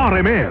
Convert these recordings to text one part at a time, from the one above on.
RMN.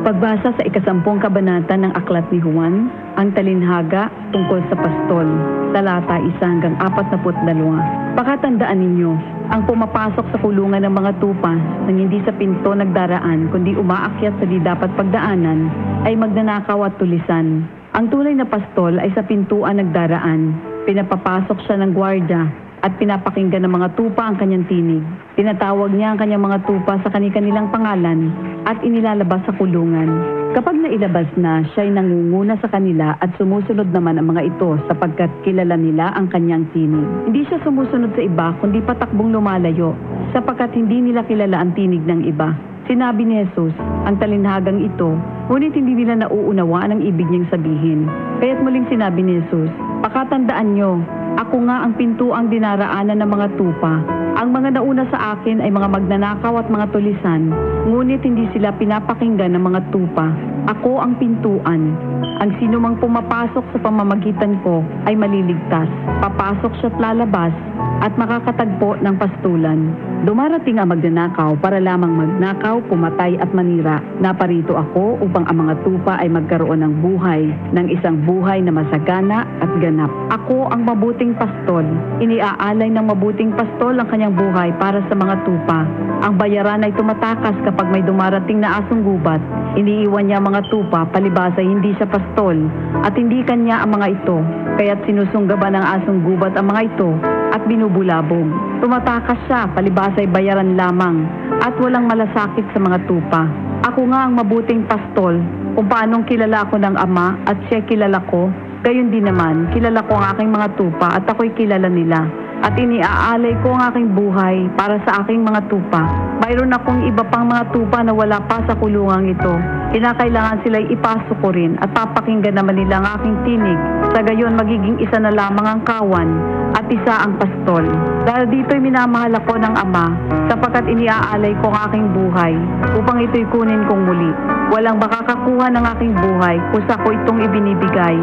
Pagbasa sa 10 kabanata ng Aklat ni Juan, ang talinhaga tungkol sa pastol, talata 1 hanggang 42. Pakatandaan ninyo, ang pumapasok sa kulungan ng mga tupa nang hindi sa pinto nagdaraan kundi umaakyat sa di dapat pagdaanan ay magnanakaw at tulisan. Ang tunay na pastol ay sa pintuan nagdaraan. Pinapapasok siya ng gwardya at pinapakinggan ng mga tupa ang kanyang tinig. Tinatawag niya ang kanyang mga tupa sa kanilang pangalan at inilalabas sa kulungan. Kapag nailabas na, siya ay nangunguna sa kanila at sumusunod naman ang mga ito sapagkat kilala nila ang kanyang tinig. Hindi siya sumusunod sa iba kundi patakbong lumalayo sapagkat hindi nila kilala ang tinig ng iba. Sinabi ni Jesus, ang talinhagang ito, ngunit hindi nila nauunawaan ang ibig niyang sabihin. Kaya't muling sinabi ni Jesus, pakatandaan niyo, ako nga ang pintuang dinaraanan ng mga tupa. Ang mga nauna sa akin ay mga magnanakaw at mga tulisan, ngunit hindi sila pinapakinggan ng mga tupa. Ako ang pintuan. Ang sino mang pumapasok sa pamamagitan ko ay maliligtas. Papasok siya't lalabas at makakatagpo ng pastulan. Dumarating ang magnanakaw para lamang magnakaw, pumatay at manira. Naparito ako upang ang mga tupa ay magkaroon ng buhay, ng isang buhay na masagana at ganap. Ako ang mabuting pastol. Iniaalay ng mabuting pastol ang kanyang buhay para sa mga tupa. Ang bayaran ay tumatakas kapag may dumarating na asong gubat. Iniiwan niya ang mga tupa, palibhas ay hindi siya pastol at hindi kanya ang mga ito. Kaya't sinusunggaban ng asong gubat ang mga ito at binubulabog. Tumatakas siya, palibhas ay bayaran lamang at walang malasakit sa mga tupa. Ako nga ang mabuting pastol, kung paanong kilala ko ng Ama at siya kilala ko, gayon din naman, kilala ko ang aking mga tupa at ako'y kilala nila. At iniaalay ko ang aking buhay para sa aking mga tupa. Mayroon akong iba pang mga tupa na wala pa sa kulungang ito. Kinakailangan sila'y ipasok ko rin at papakinggan naman nila ang aking tinig. Sa gayon magiging isa na lamang ang kawan at isa ang pastol. Dahil dito'y minamahal ako ng Ama sapagkat iniaalay ko ang aking buhay upang ito'y kunin kong muli. Walang makakakuha ng aking buhay kusa ko itong ibinibigay.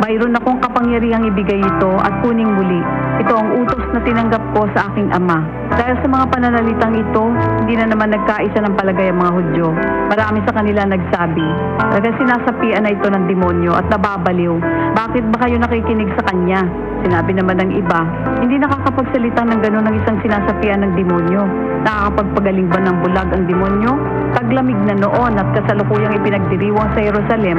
Mayroon akong kapangyarihang ibigay ito at kuning muli. Ito ang utos na tinanggap ko sa aking Ama. Dahil sa mga pananalitang ito, hindi na naman nagkaisa ng palagay ang mga Hudyo. Marami sa kanila nagsabi, talaga sinasapian na ito ng demonyo at nababaliw. Bakit ba kayo nakikinig sa kanya? Sinabi naman ng iba, hindi nakakapagsalita ng gano'n ng isang sinasapian ng demonyo. Nakakapagpagaling ba ng bulag ang demonyo? Taglamig na noon at kasalukuyang ipinagdiriwang sa Jerusalem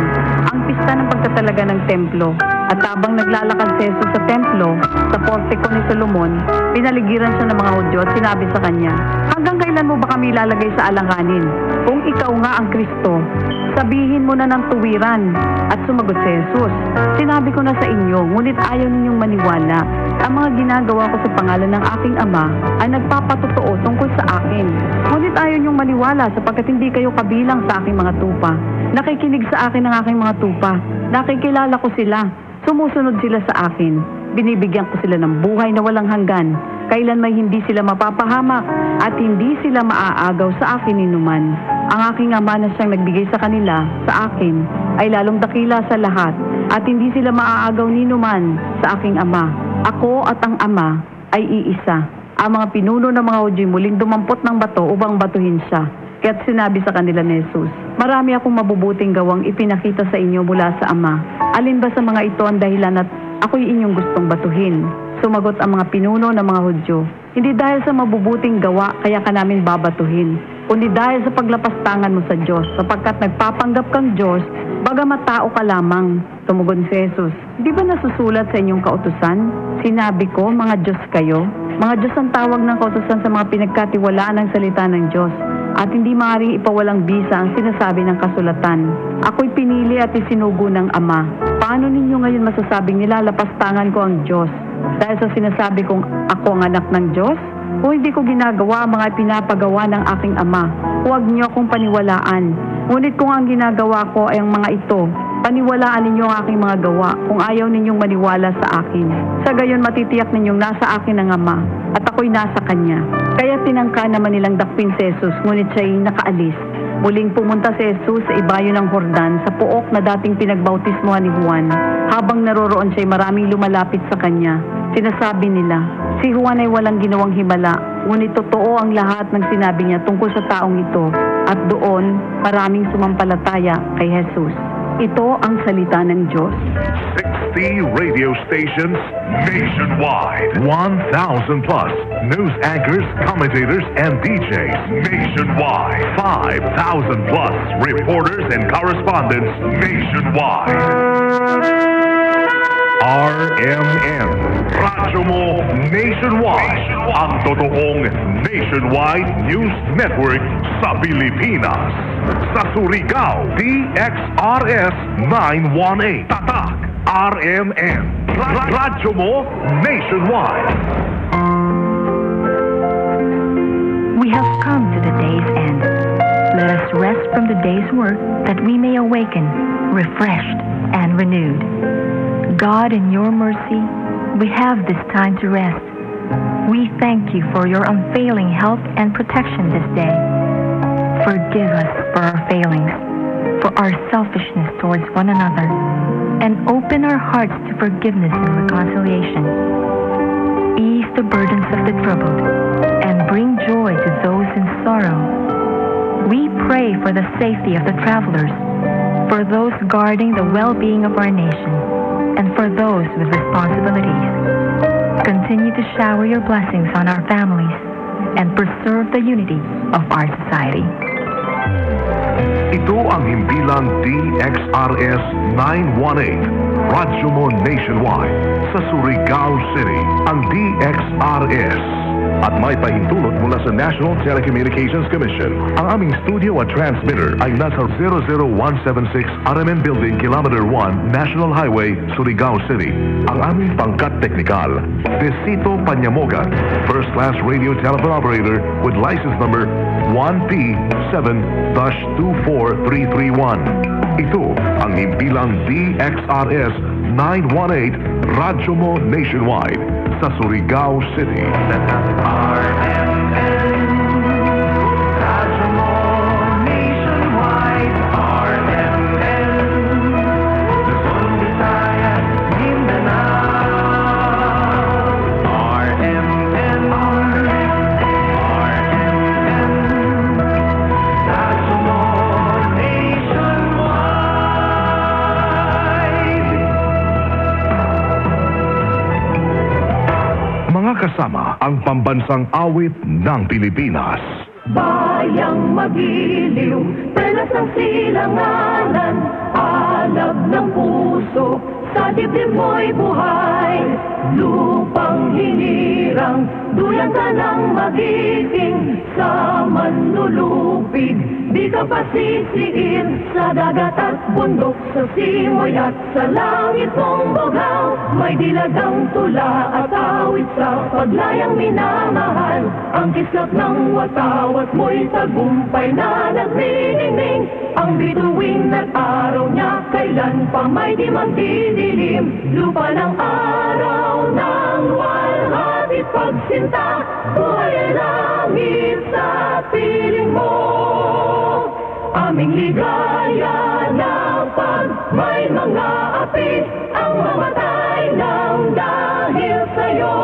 ang pista ng pagtatalaga ng templo. At habang naglalakad si Jesus sa templo, sa portiko ni Solomon, pinaligiran siya ng mga Hudyo at sinabi sa kanya, hanggang kailan mo ba kami ilalagay sa alanganin? Kung ikaw nga ang Kristo, sabihin mo na ng tuwiran. At sumagot si Jesus, sinabi ko na sa inyo, ngunit ayaw ninyong maniwala. Ang mga ginagawa ko sa pangalan ng aking Ama ay nagpapatotoo tungkol sa akin. Ngunit ayaw ninyong maniwala sapagkat hindi kayo kabilang sa aking mga tupa. Nakikinig sa akin ang aking mga tupa. Nakikilala ko sila. Sumusunod sila sa akin. Binibigyan ko sila ng buhay na walang hanggan. Kailan may hindi sila mapapahamak at hindi sila maaagaw sa akin inuman. Ang aking Ama na siyang nagbigay sa kanila, sa akin, ay lalong dakila sa lahat at hindi sila maaagaw ninuman sa aking Ama. Ako at ang Ama ay iisa. Ang mga pinuno ng mga Hudyo muling dumampot ng bato upang batuhin siya. Kaya't sinabi sa kanila ni Jesus, marami akong mabubuting gawang ipinakita sa inyo mula sa Ama. Alin ba sa mga ito ang dahilan at ako'y inyong gustong batuhin? Sumagot ang mga pinuno ng mga Hudyo, hindi dahil sa mabubuting gawa kaya ka namin babatuhin, kundi dahil sa paglapastangan mo sa Diyos, sapagkat nagpapanggap kang Diyos, bagamat tao ka lamang. Tumugon si Jesus, di ba nasusulat sa inyong kautusan? Sinabi ko, mga Diyos kayo. Mga Diyos ang tawag ng kautusan sa mga pinagkatiwalaan ng salita ng Diyos. At hindi maaaring ipawalang bisa ang sinasabi ng kasulatan. Ako'y pinili at isinugo ng Ama. Paano ninyo ngayon masasabing nilalapastangan ko ang Diyos? Dahil sa sinasabi kong ako ang anak ng Diyos? O hindi ko ginagawa ang mga pinapagawa ng aking Ama? Huwag niyo akong paniwalaan. Ngunit kung ang ginagawa ko ay ang mga ito, paniwalaan ninyo ang aking mga gawa kung ayaw ninyong maniwala sa akin. Sa gayon matitiyak ninyong nasa akin ang Ama at ako'y nasa Kanya. Kaya tinangka naman nilang dakpin si Jesus, ngunit siya'y nakaalis. Muling pumunta si Jesus sa ibayo ng Jordan sa pook na dating pinagbautismohan ni Juan. Habang naroroon siya'y maraming lumalapit sa kanya. Sinasabi nila, si Juan ay walang ginawang himala, Ngunit totoo ang lahat ng sinabi niya tungkol sa taong ito at doon maraming sumampalataya kay Jesus. Ito ang salita ng Diyos. 60 radio stations nationwide. 1,000 plus news anchors, commentators, and DJs nationwide. 5,000 plus reporters and correspondents nationwide. RMN, Radyo Mo Nationwide, ang totoong nationwide news network sa Pilipinas. Sa Surigao, DXRS 918, Tatak, RMN, Radyo Mo Nationwide. We have come to the day's end. Let us rest from the day's work that we may awaken, refreshed and renewed. God, in your mercy, we have this time to rest. We thank you for your unfailing help and protection this day. Forgive us for our failings, for our selfishness towards one another, and open our hearts to forgiveness and reconciliation. Ease the burdens of the troubled, and bring joy to those in sorrow. We pray for the safety of the travelers, for those guarding the well-being of our nation, and for those with responsibilities. Continue to shower your blessings on our families and preserve the unity of our society. Ito ang himpilang DXRS 918, Radyo Mo Nationwide, sa Surigao City, ang DXRS. At may pahintulot mula sa National Telecommunications Commission. Ang aming studio at transmitter ay nasa 00176 RMN Building, Kilometer 1, National Highway, Surigao City. Ang aming pangkat teknikal, Desito Panyamogan, First Class Radio Telephone Operator with license number 1P7-24331. Ito ang himpilang DXRS 918 Radyo Mo Nationwide sa Surigao City. RMN, Radyo Mo Nationwide, RMN, Luzon, Visayas, Mindanao. RMN, RMN, Radyo Mo Nationwide. Mga kasama ang pambansang awit ng Pilipinas. Bayang magiliw, pelas ng silanganan, alab ng puso, sa dibdib mo'y buhay. Lupang hinirang, duyan ka ng magiting, sa manlulupig, di ka pasisiin. Sa dagat at bundok, sa simoy at sa langit mong bugaw, may dilagang tula at awit sa paglayang minamahal. Ang kislap ng watawat mo'y tagumpay na nagniningning. Ang bituin at araw niya, kailan pa may di magdidilim. Lupa ng araw ng walhati pagsinta, buhay ay langit sa piling mo. Aming ligaya na pag may mga api, ang mamatay ng dahil sa'yo.